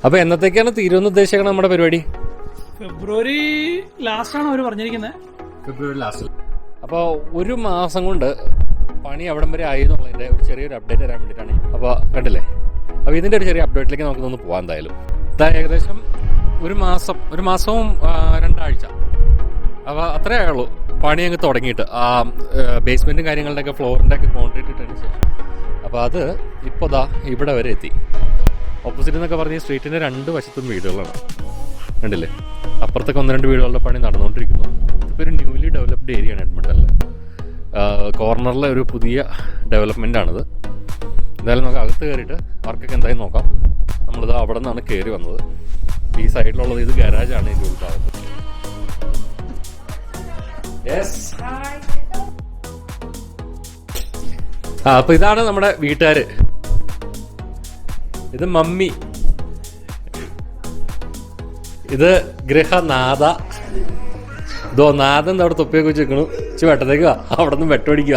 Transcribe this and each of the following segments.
അപ്പോൾ എന്നത്തേക്കാണ് തീരുമെന്ന് ഉദ്ദേശിക്കണം നമ്മുടെ പരിപാടി? ഫെബ്രുവരി ലാസ്റ്റ് ആണ് അവർ പറഞ്ഞിരിക്കുന്നത്. ഫെബ്രുവരി ലാസ്റ്റ്. അപ്പോൾ ഒരു മാസം കൊണ്ട് പണി അവിടം വരെ ആയി എന്നുള്ളതിൻ്റെ ഒരു ചെറിയൊരു അപ്ഡേറ്റ് തരാൻ വേണ്ടിയിട്ടാണ്. അപ്പോൾ കണ്ടില്ലേ, അപ്പോൾ ഇതിൻ്റെ ഒരു ചെറിയ അപ്ഡേറ്റിലേക്ക് നമുക്കൊന്ന് പോകാം. എന്തായാലും ഏകദേശം ഒരു മാസവും 2 ആഴ്ച, അപ്പോൾ അത്രേ ആയുള്ളൂ പണി അങ്ങ് തുടങ്ങിയിട്ട്. ആ ബേസ്മെൻറ്റും കാര്യങ്ങളുടെയൊക്കെ ഫ്ലോറിൻ്റെയൊക്കെ കോൺക്രീറ്റ് ഇട്ടതിന് ശേഷം. അപ്പോൾ അത് ഇപ്പോൾ ദാ ഇവിടെ വരെ എത്തി. ഓപ്പോസിറ്റ് എന്നൊക്കെ പറഞ്ഞ് സ്ട്രീറ്റിൻ്റെ 2 വശത്തും വീടുകളാണ്. കണ്ടില്ലേ, അപ്പുറത്തൊക്കെ 1-2 വീടുകളുടെ പണി നടന്നുകൊണ്ടിരിക്കുന്നു. ഇപ്പോൾ ഒരു ന്യൂലി ഡെവലപ്ഡ് ഏരിയയാണ് എഡ്മണ്ടനിൽ. കോർണറിലെ ഒരു പുതിയ ഡെവലപ്മെൻറ്റാണിത്. എന്തായാലും നമുക്ക് അകത്ത് കയറിയിട്ട് വർക്കൊക്കെ എന്തായാലും നോക്കാം. നമ്മളിത് അവിടെ നിന്നാണ് കയറി വന്നത്. ഈ സൈഡിലുള്ളത് ഇത് ഗരാജാണ്. ഇതിൻ്റെ ഉൾഭാഗത്ത് അപ്പോൾ ഇതാണ് നമ്മുടെ വീട്ടുകാർ. ഇത് മമ്മി, ഇത് ഗൃഹനാഥ. ഇതോ നാഥൻ അവിടെ തൊപ്പിയൊക്കെ വെച്ച് വെക്കണു. ഇച്ചിരി വെട്ടത്തേക്ക് വാ, അവിടെ നിന്ന് വെട്ടമടിക്കുക.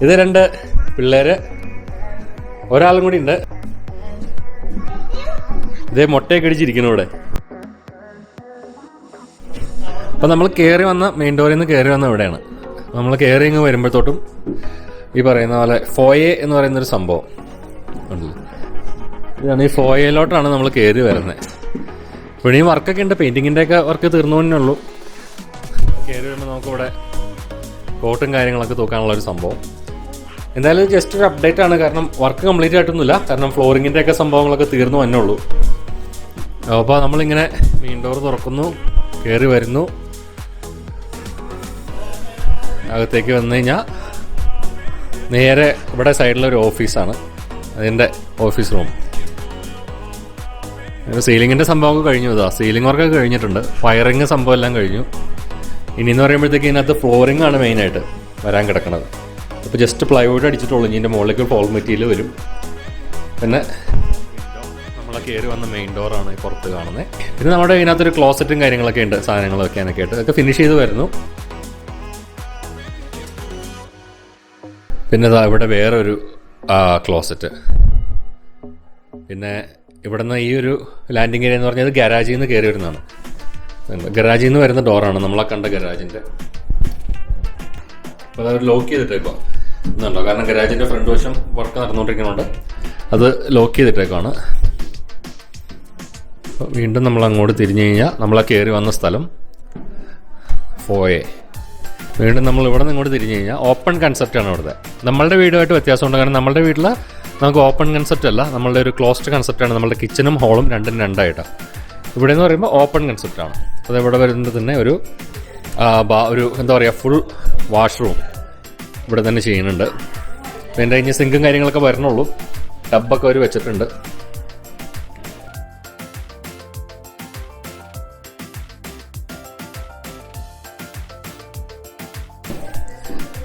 ഇത് 2 പിള്ളേര്, ഒരാളും കൂടി ഉണ്ട്. ഇതേ മുട്ടയൊക്കെ അടിച്ചിരിക്കുന്നു ഇവിടെ. അപ്പം നമ്മൾ കയറി വന്ന മെയിൻ ഡോറിൽ നിന്ന് കയറി വന്ന ഇവിടെയാണ്. നമ്മൾ കയറി ഇങ്ങ് വരുമ്പോഴത്തോട്ടും ഈ പറയുന്ന പോലെ ഫോയെ എന്ന് പറയുന്നൊരു സംഭവം ഉണ്ടല്ലോ. ഇതാണ് ഈ ഫോയയിലോട്ടാണ് നമ്മൾ കയറി വരുന്നത്. ഇപ്പോൾ ഈ വർക്കൊക്കെ ഉണ്ട്, പെയിൻറ്റിങ്ങിൻ്റെയൊക്കെ വർക്ക് തീർന്നു തന്നെ ഉള്ളൂ. കയറി വരുമ്പോൾ നമുക്കിവിടെ കോട്ടും കാര്യങ്ങളൊക്കെ തൂക്കാനുള്ളൊരു സംഭവം. എന്തായാലും ജസ്റ്റ് ഒരു അപ്ഡേറ്റ് ആണ്, കാരണം വർക്ക് കംപ്ലീറ്റ് ആയിട്ടൊന്നുമില്ല. കാരണം ഫ്ലോറിങ്ങിൻ്റെയൊക്കെ സംഭവങ്ങളൊക്കെ തീർന്നു തന്നെ ഉള്ളൂ. അപ്പോൾ നമ്മളിങ്ങനെ മെയിൻ ഡോർ തുറക്കുന്നു, കയറി വരുന്നു. അകത്തേക്ക് വന്നു കഴിഞ്ഞാൽ നേരെ ഇവിടെ സൈഡിലൊരു ഓഫീസാണ്, അതിൻ്റെ ഓഫീസ് റൂം. സീലിങ്ങിൻ്റെ സംഭവമൊക്കെ കഴിഞ്ഞു. ഇതാ സീലിംഗ് വർക്കൊക്കെ കഴിഞ്ഞിട്ടുണ്ട്, വയറിങ് സംഭവം എല്ലാം കഴിഞ്ഞു. ഇനിയെന്ന് പറയുമ്പോഴത്തേക്ക് ഇതിനകത്ത് ഫ്ലോറിംഗ് ആണ് മെയിനായിട്ട് വരാൻ കിടക്കുന്നത്. അപ്പോൾ ജസ്റ്റ് പ്ലൈവുഡ് അടിച്ചിട്ടുള്ളൂ. ഇതിൻ്റെ മുകളിലേക്ക് ഫോൾ മെറ്റീരിയൽ വരും. പിന്നെ നമ്മളെ കയറി വന്ന മെയിൻ ഡോറാണ് ഈ പുറത്ത് കാണുന്നത്. പിന്നെ നമ്മുടെ ഇതിനകത്തൊരു ക്ലോസറ്റും കാര്യങ്ങളൊക്കെ ഉണ്ട്, സാധനങ്ങൾ വെക്കാനൊക്കെ ആയിട്ട്. അതൊക്കെ ഫിനിഷ് ചെയ്ത് വരുന്നു. പിന്നെ ഇതാ ഇവിടെ വേറൊരു ക്ലോസറ്റ്. പിന്നെ ഇവിടുന്ന് ഈ ഒരു ലാൻഡിങ് ഏരിയ എന്ന് പറഞ്ഞാൽ ഗരാജിൽ നിന്ന് കയറി വരുന്നതാണ്. ഗരാജിൽ നിന്ന് വരുന്ന ഡോറാണ് നമ്മളെ കണ്ട ഗരാജിൻ്റെ. അപ്പോൾ അത് ലോക്ക് ചെയ്തിട്ടേക്കോ എന്നുണ്ടോ, കാരണം ഗരാജിൻ്റെ ഫ്രണ്ട് വശം വർക്ക് നടന്നുകൊണ്ടിരിക്കുന്നുണ്ട്. അത് ലോക്ക് ചെയ്തിട്ടേക്കാണ്. അപ്പോൾ വീണ്ടും നമ്മൾ അങ്ങോട്ട് തിരിഞ്ഞു കഴിഞ്ഞാൽ നമ്മളെ കയറി വന്ന സ്ഥലം ഫോയെ. വീണ്ടും നമ്മൾ ഇവിടെ നിന്ന് ഇങ്ങോട്ട് തിരിഞ്ഞു കഴിഞ്ഞാൽ ഓപ്പൺ കൺസെപ്റ്റാണ് ഇവിടുത്തെ. നമ്മളുടെ വീടുമായിട്ട് വ്യത്യാസമുണ്ട്, കാരണം നമ്മളുടെ വീട്ടിൽ നമുക്ക് ഓപ്പൺ കൺസെപ്റ്റ് അല്ല, നമ്മളുടെ ഒരു ക്ലോസ്ഡ് കൺസെപ്റ്റാണ്. നമ്മളുടെ കിച്ചണും ഹോളും 2-2 ഇവിടെ എന്ന് പറയുമ്പോൾ ഓപ്പൺ കൺസെപ്റ്റാണ്. അത് ഇവിടെ വരുന്നത് തന്നെ ഒരു എന്താ പറയുക, ഫുൾ വാഷ്റൂം ഇവിടെ തന്നെ ചെയ്യുന്നുണ്ട്. പിന്നെ കഴിഞ്ഞ് സിങ്കും കാര്യങ്ങളൊക്കെ വരണുള്ളൂ. ടബൊക്കെ അവർ വെച്ചിട്ടുണ്ട്.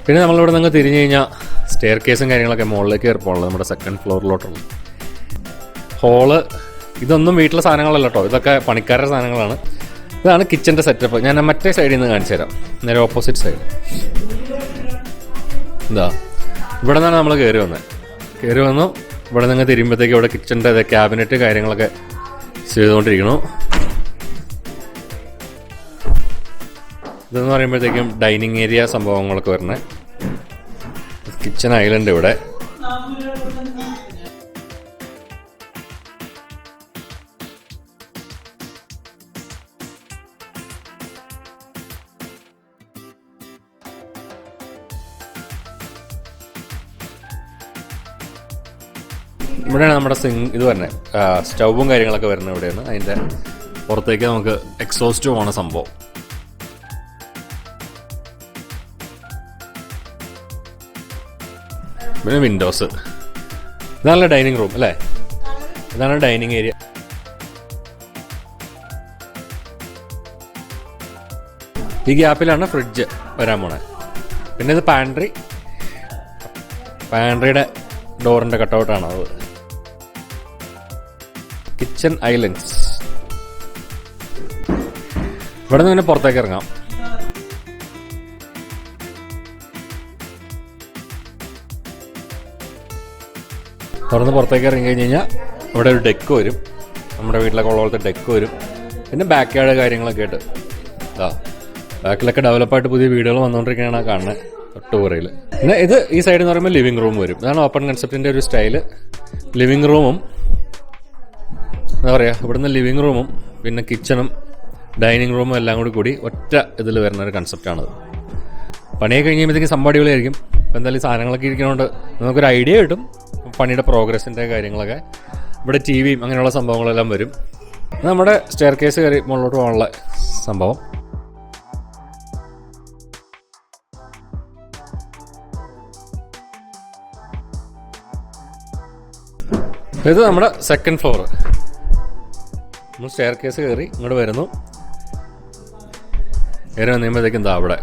പിന്നെ നമ്മളിവിടെ നിന്ന് തിരിഞ്ഞു കഴിഞ്ഞാൽ സ്റ്റെയർ കേസും കാര്യങ്ങളൊക്കെ മുകളിലേക്ക് കയറിപ്പോണുള്ളത് നമ്മുടെ 2nd ഫ്ലോറിലോട്ടുള്ള ഹോള്. ഇതൊന്നും വീട്ടിലെ സാധനങ്ങളല്ല കേട്ടോ, ഇതൊക്കെ പണിക്കാരുടെ സാധനങ്ങളാണ്. ഇതാണ് കിച്ചൻ്റെ സെറ്റപ്പ്. ഞാൻ മറ്റേ സൈഡിൽ നിന്ന് കാണിച്ചു തരാം, നേരെ ഓപ്പോസിറ്റ് സൈഡ്. എന്താ ഇവിടെ നിന്നാണ് നമ്മൾ കയറി വന്നു. ഇവിടെ നിന്ന് തിരിയുമ്പോഴത്തേക്ക് ഇവിടെ കിച്ചൻ്റെ ക്യാബിനറ്റ് കാര്യങ്ങളൊക്കെ ചെയ്തുകൊണ്ടിരിക്കണു. ഇതെന്ന് പറയുമ്പോഴത്തേക്കും ഡൈനിങ് ഏരിയ സംഭവങ്ങളൊക്കെ വരണേ. കിച്ചൺ ഐലൻഡ് ഇവിടെ. ഇവിടെയാണ് നമ്മുടെ ഇത് വരുന്നത്, സ്റ്റൗവും കാര്യങ്ങളൊക്കെ വരുന്നത് ഇവിടെയാണ്. അതിൻ്റെ പുറത്തേക്ക് നമുക്ക് എക്സോസ്റ്റ് പോണ സംഭവം. പിന്നെ വിൻഡോസ്. ഇതാണല്ലോ ഡൈനിങ് റൂം അല്ലേ, ഇതാണ് ഡൈനിങ് ഏരിയ. ഈ ഗ്യാപ്പിലാണ് ഫ്രിഡ്ജ് വരാൻ പോണേ. പിന്നെ ഇത് പാൻട്രിയുടെ ഡോറിൻ്റെ കട്ടൗട്ടാണ് അത്. Kitchen islands. ഇവിടെ നിന്ന് പിന്നെ പുറത്തേക്ക് ഇറങ്ങാം. തുറന്ന് പുറത്തേക്ക് ഇറങ്ങി കഴിഞ്ഞ് കഴിഞ്ഞാൽ ഇവിടെ ഒരു ഡെക്ക് വരും. നമ്മുടെ വീട്ടിലൊക്കെ ഉള്ള പോലത്തെ ഡെക്ക് വരും. പിന്നെ ബാക്ക് യാർഡ് കാര്യങ്ങളൊക്കെ ആയിട്ട് ബാക്കിലൊക്കെ ഡെവലപ്പായിട്ട് പുതിയ വീടുകൾ വന്നുകൊണ്ടിരിക്കുകയാണ് കാണുന്നത് തൊട്ടുപുറയിൽ. പിന്നെ ഇത് ഈ സൈഡ് എന്ന് പറയുമ്പോൾ ലിവിംഗ് റൂം വരും. ഇതാണ് ഓപ്പൺ കൺസെപ്റ്റിൻ്റെ ഒരു സ്റ്റൈല്. ലിവിംഗ് റൂമും എന്താ പറയുക, ഇവിടുന്ന് ലിവിംഗ് റൂമും പിന്നെ കിച്ചണും ഡൈനിങ് റൂമും എല്ലാം കൂടി ഒറ്റ ഇതിൽ വരുന്ന ഒരു കൺസെപ്റ്റാണത്. പണിയൊക്കെ കഴിഞ്ഞ് കഴിയുമ്പോഴത്തേക്കും സംഭവടികളായിരിക്കും. അപ്പോൾ എന്തായാലും സാധനങ്ങളൊക്കെ ഇരിക്കുന്നതുകൊണ്ട് നമുക്കൊരു ഐഡിയ കിട്ടും പണിയുടെ പ്രോഗ്രസിൻ്റെ കാര്യങ്ങളൊക്കെ. ഇവിടെ ടി വിയും അങ്ങനെയുള്ള സംഭവങ്ങളെല്ലാം വരും. നമ്മുടെ സ്റ്റെയർ കേസ് കയറി മുകളിലോട്ട് പോകാനുള്ള സംഭവം. ഇത് നമ്മുടെ സെക്കൻഡ് ഫ്ലോർ. നമ്മൾ സ്റ്റെയർ കേസ് കയറി ഇങ്ങോട്ട് വരുന്നു. കയറി വന്നു കഴിയുമ്പോഴത്തേക്കും എന്താ അവിടെ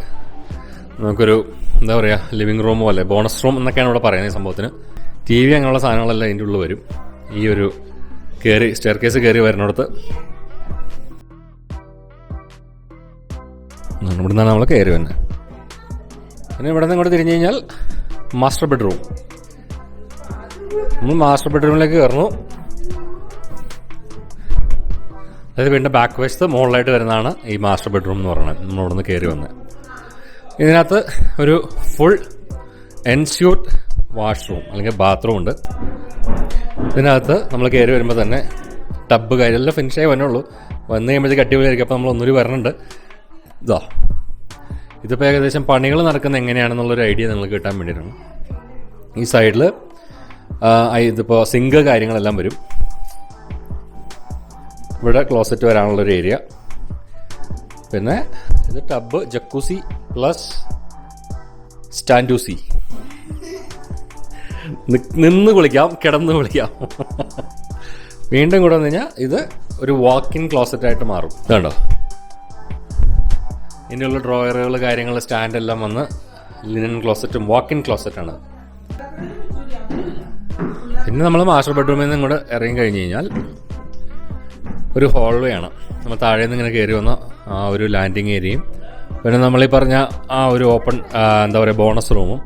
നമുക്കൊരു എന്താ പറയുക ലിവിങ് റൂം പോലെ ബോണസ് റൂം എന്നൊക്കെയാണ് ഇവിടെ പറയുന്നത്. ഈ സംഭവത്തിന് ടി വി അങ്ങനെയുള്ള സാധനങ്ങളെല്ലാം ഇതിൻ്റെ ഉള്ളിൽ വരും. ഈ ഒരു കയറി സ്റ്റെയർ കേസ് കയറി വരുന്നിടത്ത് ഇവിടെ നിന്നാണ് നമ്മൾ കയറി വരുന്നത്. പിന്നെ ഇവിടെ നിന്ന് ഇങ്ങോട്ട് തിരിഞ്ഞു കഴിഞ്ഞാൽ മാസ്റ്റർ ബെഡ്റൂം. നമ്മൾ മാസ്റ്റർ ബെഡ്റൂമിലേക്ക് കയറുന്നു. അതായത് വീണ്ടും ബാക്ക് വശത്ത് മുകളിലായിട്ട് വരുന്നതാണ് ഈ മാസ്റ്റർ ബെഡ്റൂം എന്ന് പറയുന്നത്. നമ്മൾ ഇവിടെ നിന്ന് കയറി വന്നത്. ഇതിനകത്ത് ഒരു ഫുൾ എൻസ്യൂട്ട് വാഷ്റൂം അല്ലെങ്കിൽ ബാത്റൂം ഉണ്ട്. ഇതിനകത്ത് നമ്മൾ കയറി വരുമ്പോൾ തന്നെ ടബ് കാര്യമെല്ലാം ഫിനിഷായി വന്നുള്ളൂ. വന്നു കഴിയുമ്പോഴത്തേക്ക് അടിപൊളിയായിരിക്കും. അപ്പോൾ നമ്മൾ ഒന്നൂരി വരണുണ്ട്. ഇതിപ്പോൾ ഏകദേശം പണികൾ നടക്കുന്നത് എങ്ങനെയാണെന്നുള്ളൊരു ഐഡിയ നിങ്ങൾക്ക് കിട്ടാൻ വേണ്ടിയിട്ടാണ്. ഈ സൈഡിൽ ഇതിപ്പോൾ സിങ്ക് കാര്യങ്ങളെല്ലാം വരും. ഇവിടെ ക്ലോസറ്റ് വരാനുള്ളൊരു ഏരിയ. പിന്നെ ഇത് ടബ്, ജക്കൂസി പ്ലസ് സ്റ്റാൻഡൂസി. നിന്ന് കുളിക്കാം, കിടന്ന് കുളിക്കാം. വീണ്ടും കൂടെ വന്നു കഴിഞ്ഞാൽ ഇത് ഒരു വാക്ക് ഇൻ ക്ലോസറ്റായിട്ട് മാറും. ഇതുണ്ടോ, ഇതിനുള്ള ഡ്രോയറുകൾ കാര്യങ്ങൾ സ്റ്റാൻഡെല്ലാം വന്ന് ലിനൻ ക്ലോസറ്റും വാക്ക് ഇൻ ക്ലോസറ്റാണ്. പിന്നെ നമ്മൾ മാസ്റ്റർ ബെഡ്റൂമിൽ നിന്ന് ഇങ്ങോട്ട് ഇറങ്ങി കഴിഞ്ഞ് കഴിഞ്ഞാൽ ഒരു ഹോൾവേ ആണ്. നമ്മൾ താഴെ നിന്ന് ഇങ്ങനെ കയറി വന്ന ആ ഒരു ലാൻഡിങ് ഏരിയയും പിന്നെ നമ്മളീ പറഞ്ഞ ആ ഒരു ഓപ്പൺ എന്താ പറയുക ബോണസ് റൂമും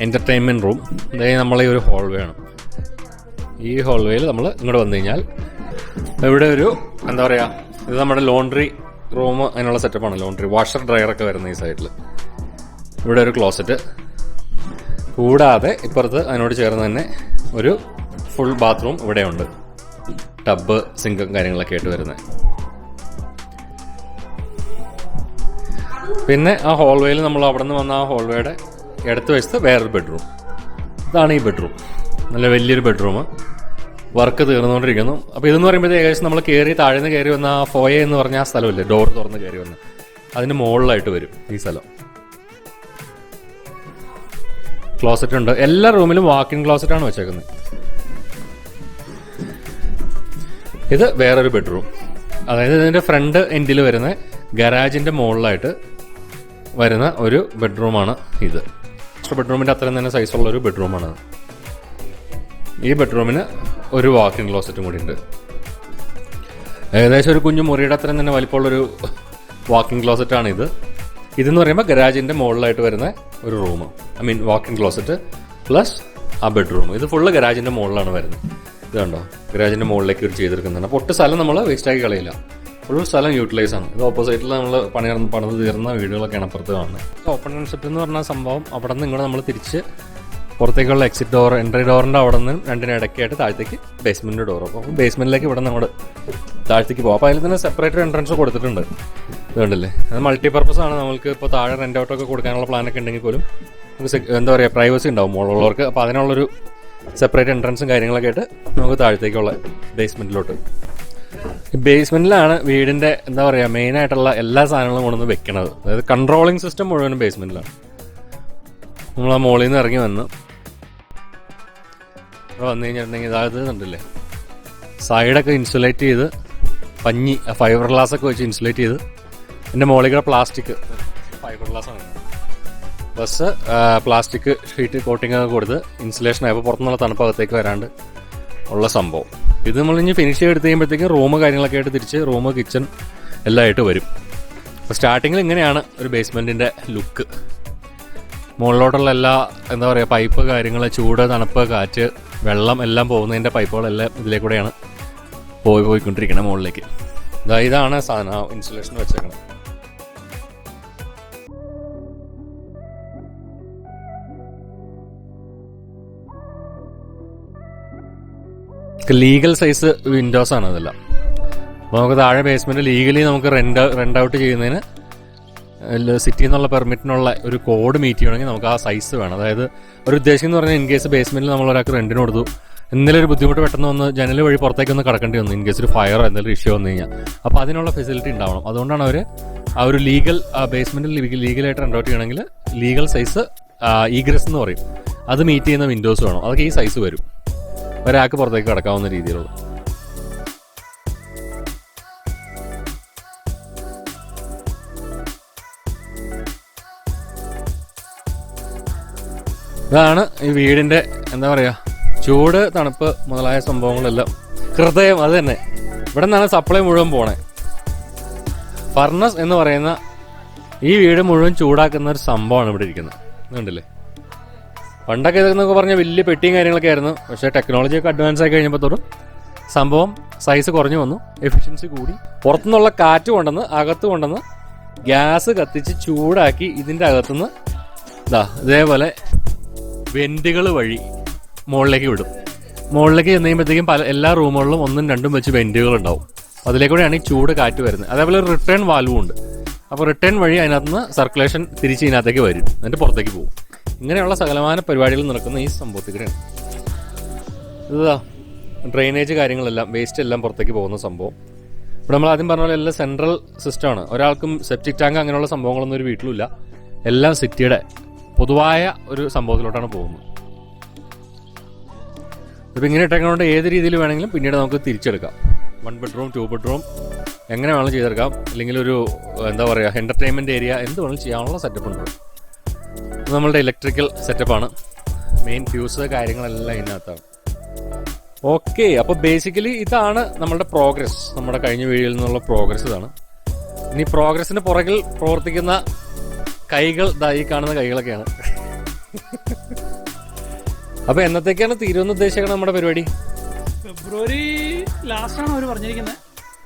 എൻ്റർടൈൻമെൻറ്റ് റൂം. അതായത് നമ്മളീ ഒരു ഹോൾവേ ആണ്. ഈ ഹോൾവേയിൽ നമ്മൾ ഇങ്ങോട്ട് വന്നു കഴിഞ്ഞാൽ ഇവിടെ ഒരു എന്താ പറയുക ഇത് നമ്മുടെ ലോണ്ട്രി റൂം അതിനുള്ള സെറ്റപ്പാണ്. ലോണ്ട്രി വാഷർ ഡ്രയറൊക്കെ വരുന്ന ഈ സൈഡിൽ. ഇവിടെ ഒരു ക്ലോസറ്റ്, കൂടാതെ ഇപ്പുറത്ത് അതിനോട് ചേർന്ന് തന്നെ ഒരു ഫുൾ ബാത്റൂം ഇവിടെയുണ്ട്. ടബ്, സിങ്കും കാര്യങ്ങളൊക്കെ ആയിട്ട് വരുന്നത്. പിന്നെ ആ ഹോൾവേയിൽ നമ്മൾ അവിടെ നിന്ന് വന്ന ആ ഹോൾവേയുടെ ഇടത്ത് വശത്ത് വേറൊരു ബെഡ്റൂം. ഇതാണ് ഈ ബെഡ്റൂം. നല്ല വലിയൊരു ബെഡ്റൂം. വർക്ക് തീർന്നുകൊണ്ടിരിക്കുന്നു. അപ്പോൾ ഇതെന്ന് പറയുമ്പോൾ ഏകദേശം നമ്മൾ താഴെ നിന്ന് കയറി വന്ന ആ ഫോയ എന്ന് പറഞ്ഞ ആ സ്ഥലമില്ലേ, ഡോർ തുറന്ന് കയറി വന്ന് അതിന് മുകളിലായിട്ട് വരും ഈ സ്ഥലം. ക്ലോസറ്റ് ഉണ്ട്. എല്ലാ റൂമിലും വാക്ക് ഇൻ ക്ലോസറ്റാണ് വെച്ചേക്കുന്നത്. ഇത് വേറൊരു ബെഡ്റൂം. അതായത് ഇതിൻ്റെ ഫ്രണ്ട് എൻഡിൽ വരുന്ന ഗരാജിൻ്റെ മുകളിലായിട്ട് വരുന്ന ഒരു ബെഡ്റൂമാണ് ഇത്. ബെഡ്റൂമിൻ്റെ അത്രയും തന്നെ സൈസുള്ള ഒരു ബെഡ്റൂമാണ്. ഈ ബെഡ്റൂമിന് ഒരു വാക്ക് ഇൻ ക്ലോസറ്റും കൂടി ഉണ്ട്. ഏകദേശം ഒരു കുഞ്ഞു മുറിയുടെ അത്രയും തന്നെ വലിപ്പമുള്ളൊരു വാക്ക് ഇൻ ക്ലോസറ്റാണ് ഇത്. ഇതെന്ന് പറയുമ്പോൾ ഗരാജിൻ്റെ മുകളിലായിട്ട് വരുന്ന ഒരു room, walk in closet plus ആ ബെഡ്റൂം. ഇത് ഫുള്ള് ഗരാജിൻ്റെ മുകളിലാണ് വരുന്നത്. ഇത് കണ്ടോ, ഗരാജിൻ്റെ മുകളിലേക്ക് ഒരു ചെയ്തെടുക്കുന്നുണ്ട്. അപ്പോൾ ഒട്ടും സ്ഥലം നമ്മൾ വേസ്റ്റാക്കി കളയില്ല, ഫുൾ സ്ഥലം യൂട്ടിലൈസ് ആണ്. ഇത് ഓപ്പോസിറ്റിൽ നമ്മൾ പണിത് തീർന്ന വീടുകളൊക്കെയാണ് അപ്പുറത്ത് കാണുന്നത്. ഓപ്പൺ കൺസെപ്റ്റ് എന്ന് പറഞ്ഞ സംഭവം അവിടെ നിന്ന് ഇങ്ങോട്ട് നമ്മൾ തിരിച്ച് പുറത്തേക്കുള്ള എക്സിറ്റ് ഡോർ, എൻട്രി ഡോറിൻ്റെ അവിടെ നിന്ന് രണ്ടിനിടയ്ക്കായിട്ട് താഴത്തേക്ക് ബേസ്മെൻറ്റ് ഡോർ. അപ്പോൾ ബേസ്മെൻറ്റിലേക്ക് ഇവിടെ നിന്ന് അങ്ങോട്ട് താഴത്തേക്ക് പോകും. അപ്പോൾ അതിൽ തന്നെ സെപ്പറേറ്റ് എൻട്രൻസ് കൊടുത്തിട്ടുണ്ട്. ഇതുകൊണ്ടല്ലേ, അത് മൾട്ടിപർപ്പസ് ആണ്. നമുക്ക് ഇപ്പോൾ താഴെ റെൻ്റ് ഔട്ടൊക്കെ കൊടുക്കാനുള്ള പ്ലാനൊക്കെ ഉണ്ടെങ്കിൽ പോലും നമുക്ക് എന്താ പറയുക പ്രൈവസി ഉണ്ടാവും മുകളിലുള്ളവർക്ക്. അപ്പോൾ അതിനുള്ളൊരു സെപ്പറേറ്റ് എൻട്രൻസും കാര്യങ്ങളൊക്കെ ആയിട്ട് നമുക്ക് താഴത്തേക്കുള്ള ബേസ്മെൻറ്റിലോട്ട്. ഈ ബേസ്മെൻറ്റിലാണ് വീടിൻ്റെ എന്താ പറയുക മെയിനായിട്ടുള്ള എല്ലാ സാധനങ്ങളും കൊണ്ടുവന്ന് വെക്കണത്. അതായത് കൺട്രോളിങ് സിസ്റ്റം മുഴുവനും ബേസ്മെൻറ്റിലാണ്. നമ്മൾ ആ മുകളിൽ നിന്ന് ഇറങ്ങി വന്ന് അവിടെ വന്നു കഴിഞ്ഞിട്ടുണ്ടെങ്കിൽ ഇതായത് കണ്ടില്ലേ, സൈഡൊക്കെ ഇൻസുലേറ്റ് ചെയ്ത് പഞ്ഞി ഫൈബർ ഗ്ലാസൊക്കെ വെച്ച് ഇൻസുലേറ്റ് ചെയ്ത് എൻ്റെ മുകളിൽ കൂടെ പ്ലാസ്റ്റിക് ഫൈബർ ഗ്ലാസ്സാണ് പ്ലസ് പ്ലാസ്റ്റിക് ഷീറ്റ് കോട്ടിംഗ് ഒക്കെ കൊടുത്ത് ഇൻസുലേഷൻ ആയപ്പോൾ പുറത്തുനിന്നുള്ള തണുപ്പകത്തേക്ക് വരാണ്ട് ഉള്ള സംഭവം. ഇത് നമ്മളിനി ഫിനിഷ് ചെയ്തെടുത്ത് കഴിയുമ്പോഴത്തേക്കും റൂം കാര്യങ്ങളൊക്കെ ആയിട്ട് തിരിച്ച് റൂം കിച്ചൺ എല്ലാം ആയിട്ട് വരും. അപ്പോൾ സ്റ്റാർട്ടിങ്ങിൽ ഇങ്ങനെയാണ് ഒരു ബേസ്മെൻറ്റിൻ്റെ ലുക്ക്. മുകളിലോട്ടുള്ള എല്ലാ എന്താ പറയുക പൈപ്പ് കാര്യങ്ങൾ, ചൂട്, തണുപ്പ്, കാറ്റ്, വെള്ളം എല്ലാം പോകുന്നതിൻ്റെ പൈപ്പുകളെല്ലാം ഇതിലേക്കൂടെയാണ് പോയിക്കൊണ്ടിരിക്കണം മുകളിലേക്ക്. ഇതാണ് സാധനം ഇൻസുലേഷൻ വെച്ചേക്കണം. ലീഗൽ സൈസ് വിൻഡോസ് ആണ് അതെല്ലാം. അപ്പോൾ നമുക്ക് താഴെ ബേസ്മെന്റ് ലീഗലി നമുക്ക് റെന്റ് ഔട്ട് ചെയ്യുന്നതിന് സിറ്റിയിൽ നിന്നുള്ള പെർമിറ്റിനുള്ള ഒരു കോഡ് മീറ്റ് ചെയ്യണമെങ്കിൽ നമുക്ക് ആ സൈസ് വേണം. അതായത് ഒരു ഉദ്ദേശം എന്ന് പറഞ്ഞാൽ ഇൻ കേസ് ബേസ്മെന്റിൽ നമ്മൾ ഒരാൾക്ക് റെന്റിന് കൊടുത്തു, എന്തെങ്കിലും ഒരു ബുദ്ധിമുട്ട് പെട്ടെന്ന് വന്ന് ജനൽ വഴി പുറത്തേക്കൊന്ന് കടക്കേണ്ടി വന്നു ഇൻ കേസ് ഒരു ഫയറോ എന്തെങ്കിലും ഇഷ്യൂ വന്നു കഴിഞ്ഞാൽ, അപ്പോൾ അതിനുള്ള ഫെസിലിറ്റി ഉണ്ടാവണം. അതുകൊണ്ടാണ് അവർ ആ ഒരു ലീഗൽ ബേസ്മെന്റിൽ ലീഗലായിട്ട് റെന്റ് ഔട്ട് ചെയ്യണമെങ്കിൽ ലീഗൽ സൈസ് ഈഗ്രസ് എന്ന് പറയും, അത് മീറ്റ് ചെയ്യുന്ന വിൻഡോസ് വേണം. അതൊക്കെ ഈ സൈസ് വരും, ഒരാൾക്ക് പുറത്തേക്ക് കടക്കാവുന്ന രീതിയിലുള്ള. ഇതാണ് ഈ വീടിൻ്റെ എന്താ പറയുക, ചൂട് തണുപ്പ് മുതലായ സംഭവങ്ങളെല്ലാം. ഹൃദയം അത് തന്നെ, ഇവിടെ നിന്നാണ് സപ്ലൈ മുഴുവൻ പോണേ. ഫർണസ് എന്ന് പറയുന്ന ഈ വീട് മുഴുവൻ ചൂടാക്കുന്ന ഒരു സംഭവമാണ് ഇവിടെ ഇരിക്കുന്നത്. കണ്ടില്ലേ? പണ്ടൊക്കെ ഇതെന്നൊക്കെ പറഞ്ഞാൽ വലിയ പെട്ടിയും കാര്യങ്ങളൊക്കെ ആയിരുന്നു. പക്ഷേ ടെക്നോളജി ഒക്കെ അഡ്വാൻസ് ആയി കഴിഞ്ഞപ്പോൾ തൊട്ടും സംഭവം സൈസ് കുറഞ്ഞു വന്നു, എഫിഷ്യൻസി കൂടി. പുറത്തുനിന്നുള്ള കാറ്റ് കൊണ്ടുവന്ന് അകത്ത് കൊണ്ടുവന്ന് ഗ്യാസ് കത്തിച്ച് ചൂടാക്കി ഇതിൻ്റെ അകത്തുനിന്ന് ഇതേപോലെ വെന്റുകൾ വഴി മുകളിലേക്ക് വിടും. മുകളിലേക്ക് ചെന്ന് കഴിയുമ്പോഴത്തേക്കും എല്ലാ റൂമുകളിലും 1ഉം 2ഉം വെച്ച് വെന്റുകൾ ഉണ്ടാവും. അതിലേക്കൂടെയാണ് ഈ ചൂട് കാറ്റ് വരുന്നത്. അതേപോലെ ഒരു റിട്ടേൺ വാൽവും ഉണ്ട്. അപ്പോൾ റിട്ടേൺ വഴി അതിനകത്തുനിന്ന് സർക്കുലേഷൻ തിരിച്ച് ഇതിനകത്തേക്ക് വരും, എന്നിട്ട് പുറത്തേക്ക് പോകും. ഇങ്ങനെയുള്ള സകലമാന പരിപാടികൾ നടക്കുന്ന ഈ സംഭവത്തിലാണ്. ഇതാ ഡ്രെയിനേജ് കാര്യങ്ങളെല്ലാം, വേസ്റ്റ് എല്ലാം പുറത്തേക്ക് പോകുന്ന സംഭവം. ഇവിടെ നമ്മൾ ആദ്യം പറഞ്ഞ പോലെ എല്ലാം സെൻട്രൽ സിസ്റ്റമാണ്. ഒരാൾക്കും സെപ്റ്റിക് ടാങ്ക് അങ്ങനെയുള്ള സംഭവങ്ങളൊന്നും ഒരു വീട്ടിലുമില്ല. എല്ലാം സിറ്റിയുടെ പൊതുവായ ഒരു സംഭവത്തിലോട്ടാണ് പോകുന്നത്. ഇപ്പം ഇങ്ങനെ ഇട്ടേക്കൊണ്ട് ഏത് രീതിയിൽ വേണമെങ്കിലും പിന്നീട് നമുക്ക് തിരിച്ചെടുക്കാം. 1 ബെഡ്റൂം 2 ബെഡ്റൂം എങ്ങനെ വേണമെങ്കിലും ചെയ്തെടുക്കാം. അല്ലെങ്കിൽ ഒരു എന്താ പറയുക എൻ്റർടൈൻമെൻറ്റ് ഏരിയ എന്ത് വേണമെങ്കിലും ചെയ്യാനുള്ള സെറ്റപ്പ് ഉണ്ട്. നമ്മളുടെ ഇലക്ട്രിക്കൽ സെറ്റപ്പാണ്. മെയിൻ ഫ്യൂസ് കാര്യങ്ങളെല്ലാം ഇതിനകത്താണ്. ഓക്കെ, അപ്പോൾ ബേസിക്കലി ഇതാണ് നമ്മളുടെ പ്രോഗ്രസ്. നമ്മുടെ കഴിഞ്ഞ വീഡിയോയിൽ നിന്നുള്ള പ്രോഗ്രസ് ഇതാണ്. ഇനി പ്രോഗ്രസിന് പുറകിൽ പ്രവർത്തിക്കുന്ന കൈകൾ ഈ കാണുന്ന കൈകളൊക്കെയാണ്. അപ്പൊ എന്നത്തേക്കാണ് തീരുമെന്ന് ഉദ്ദേശിക്കണം നമ്മുടെ പരിപാടി? ഫെബ്രുവരി ലാസ്റ്റ് ആണ് അവർ പറഞ്ഞിരിക്കുന്നത്.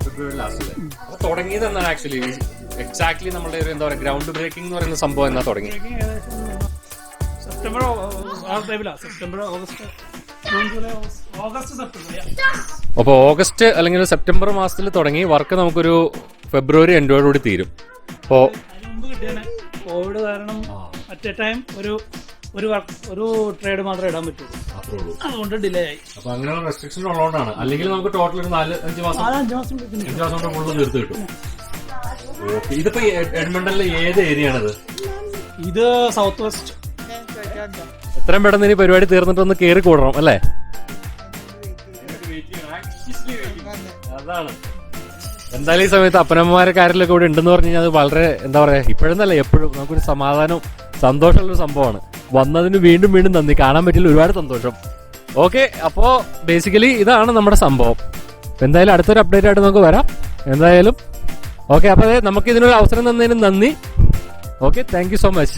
ഫെബ്രുവരി ലാസ്റ്റ് തുടങ്ങിയത് എന്നാണ് ആക്ച്വലി എക്സാക്ട്ലി നമ്മുടെ ഒരു എന്താ പറയുക ഗ്രൗണ്ട് ബ്രേക്കിംഗ് എന്ന് പറയുന്ന സംഭവം എന്നാ തുടങ്ങി? സെപ്റ്റംബർ ഓഗസ്റ്റ് അപ്പോൾ ഓഗസ്റ്റ് അല്ലെങ്കിൽ സെപ്റ്റംബർ മാസത്തിൽ തുടങ്ങി വർക്ക് നമുക്കൊരു ഫെബ്രുവരി എൻഡോടുകൂടി തീരും. അപ്പോൾ കോവിഡ് കാരണം അറ്റ് എ ടൈം ഒരു ട്രേഡ് മാത്രമേ ഇടാൻ പറ്റുള്ളൂ, അതുകൊണ്ട് ഡിലേ ആയി. അപ്പൊ അങ്ങനെയുള്ള റെസ്ട്രിക്ഷൻ ഉള്ളതുകൊണ്ടാണ്. അല്ലെങ്കിൽ നമുക്ക് ടോട്ടൽ ഒരു 4-5 മാസം കൊണ്ട് തീർത്ത് കിട്ടും. ഓക്കെ, ഇതിപ്പോ എഡ്മണ്ടണിലെ ഏത് ഏരിയ ആണിത്? ഇത് സൗത്ത് വെസ്റ്റ്. എത്രയും പെട്ടെന്ന് ഇനി പരിപാടി തീർന്നിട്ടൊന്ന് കയറി കൂടണം അല്ലേ? അതാണ് എന്തായാലും ഈ സമയത്ത് അപ്പനമ്മമാരെ കാര്യത്തിലൊക്കെ ഇവിടെ ഉണ്ടെന്ന് പറഞ്ഞു കഴിഞ്ഞാൽ അത് വളരെ എന്താ പറയാ, ഇപ്പോഴെന്നല്ല എപ്പോഴും നമുക്കൊരു സമാധാനവും സന്തോഷമുള്ളൊരു സംഭവമാണ്. വന്നതിന് വീണ്ടും വീണ്ടും നന്ദി. കാണാൻ പറ്റില്ല, ഒരുപാട് സന്തോഷം. ഓക്കെ, അപ്പോൾ ബേസിക്കലി ഇതാണ് നമ്മുടെ സംഭവം. എന്തായാലും അടുത്തൊരു അപ്ഡേറ്റ് ആയിട്ട് നമുക്ക് വരാം എന്തായാലും. ഓക്കെ, അപ്പോൾ നമുക്ക് ഇതിനൊരു അവസരം തന്നതിന് നന്ദി. Okay, thank you so much.